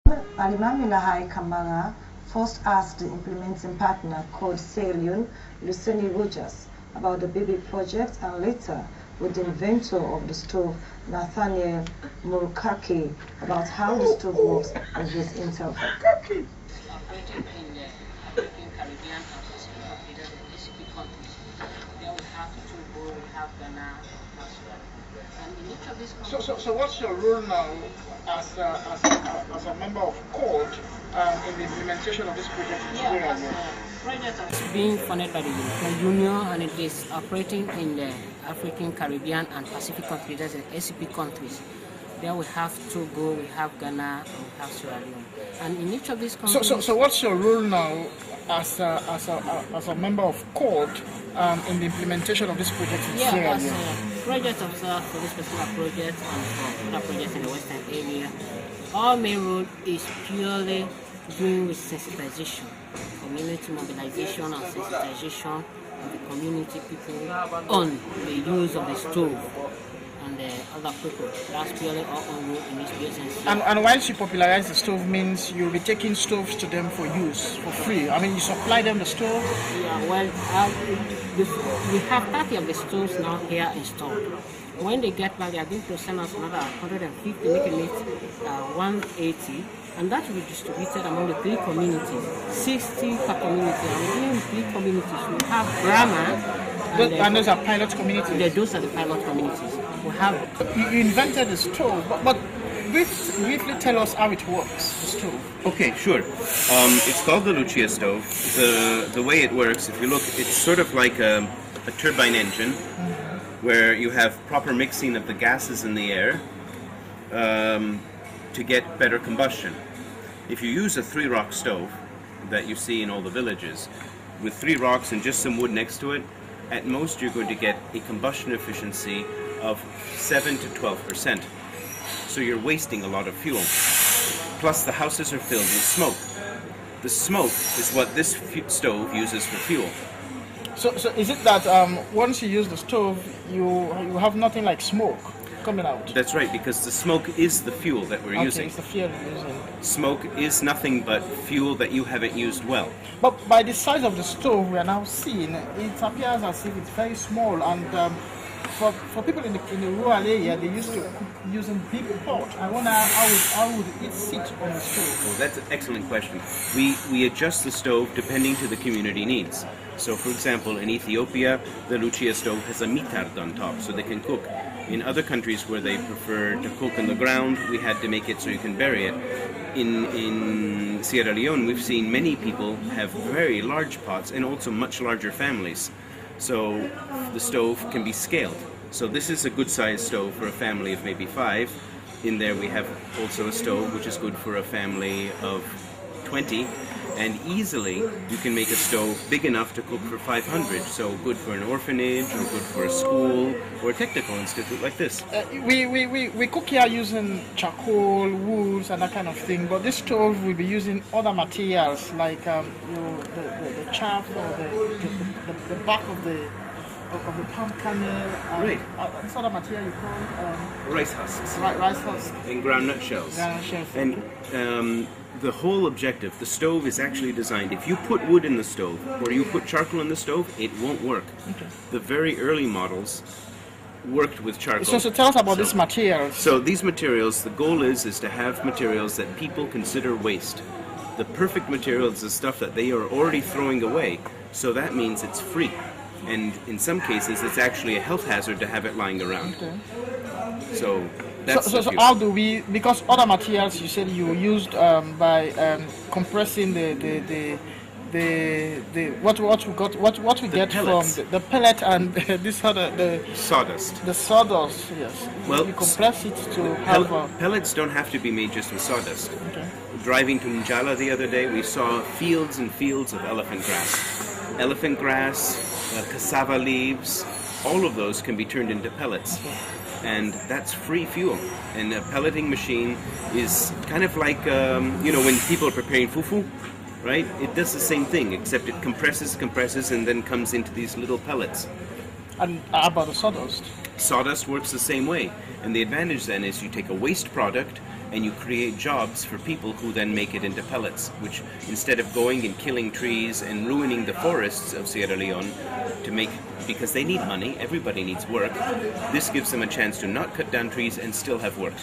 Alimamilahai Kamanga first asked the implementing partner called Leone, LuciaStove, about the baby project, and later with the inventor of the stove, Nathaniel Murkaki, about how the stove works in his interview. Operating in the African, Caribbean, and Pacific ACP countries, there we have Togo, we have Ghana, and in each of these countries. So what's your role now as a member of court in the implementation of this project in Sierra Leone? Project is being funded by the European Union, and it is operating in the African, Caribbean, and Pacific countries, that's the ACP countries. There we have Togo, we have Ghana, and we have Sierra Leone. And in each of these countries... So what's your role now as a member of court in the implementation of this project in Sierra Leone? As a project officer for this particular project and for other projects in the Western area, our main role is purely doing with sensitization, community mobilization and sensitization of the community people on the use of the stove and the other people. That's purely our own role in this business. And once you popularize the stove, means you'll be taking stoves to them for use, for free. I mean, you supply them the stove? Yeah, well, we have 30 of the stoves now here installed. When they get back, they are going to send us another 150, making it 180, and that will be distributed among the 3 communities, 60 per community. And within the 3 communities, we have Brahma. And those are pilot communities? Those are the pilot communities. We have. You invented the stove, but briefly tell us how it works, the stove. Okay, sure. It's called the LuciaStove. The way it works, if you look, it's sort of like a turbine engine, where you have proper mixing of the gases in the air to get better combustion. If you use a 3-rock stove that you see in all the villages, with 3 rocks and just some wood next to it, at most you're going to get a combustion efficiency of 7 to 12%. So you're wasting a lot of fuel. Plus the houses are filled with smoke. The smoke is what this stove uses for fuel. So is it that once you use the stove, you have nothing like smoke coming out? That's right, because the smoke is the fuel that we're using. It's the fuel you're using. Smoke is nothing but fuel that you haven't used well. But by the size of the stove we are now seeing, it appears as if it's very small, and for people in the rural area, they used to cook using big pot. I wonder how would it sit on the stove? Well, that's an excellent question. We adjust the stove depending to the community needs. So, for example, in Ethiopia, the LuciaStove has a mitard on top, so they can cook. In other countries where they prefer to cook on the ground, we had to make it so you can bury it. In Sierra Leone, we've seen many people have very large pots and also much larger families. So the stove can be scaled. So this is a good sized stove for a family of maybe 5. In there we have also a stove which is good for a family of 20. And easily you can make a stove big enough to cook for 500. So good for an orphanage, or good for a school, or a technical institute like this. We cook here using charcoal, woods, and that kind of thing. But this stove will be using other materials like the chaff or the bark of the palm kernel. Right. This other material you call rice husks. Rice husks. And groundnut shells. Groundnut shells. And the whole objective, the stove is actually designed, if you put wood in the stove or you put charcoal in the stove, it won't work. Okay. The very early models worked with charcoal. So tell us about these materials. So these materials, the goal is to have materials that people consider waste. The perfect material is the stuff that they are already throwing away, so that means it's free. And in some cases, it's actually a health hazard to have it lying around. Okay. So how do we, because other materials you said you used by compressing what we get pellets. From the pellet and this other the sawdust. The sawdust, yes. Well, you compress it to have pellets don't have to be made just with sawdust. Okay. Driving to Njala the other day, we saw fields and fields of elephant grass. Elephant grass, cassava leaves, all of those can be turned into pellets. Okay. And that's free fuel. And a pelleting machine is kind of like, when people are preparing fufu, right? It does the same thing, except it compresses, and then comes into these little pellets. And how about the sawdust? Sawdust works the same way, and the advantage then is you take a waste product and you create jobs for people who then make it into pellets, which instead of going and killing trees and ruining the forests of Sierra Leone to make, because they need money, everybody needs work, this gives them a chance to not cut down trees and still have work.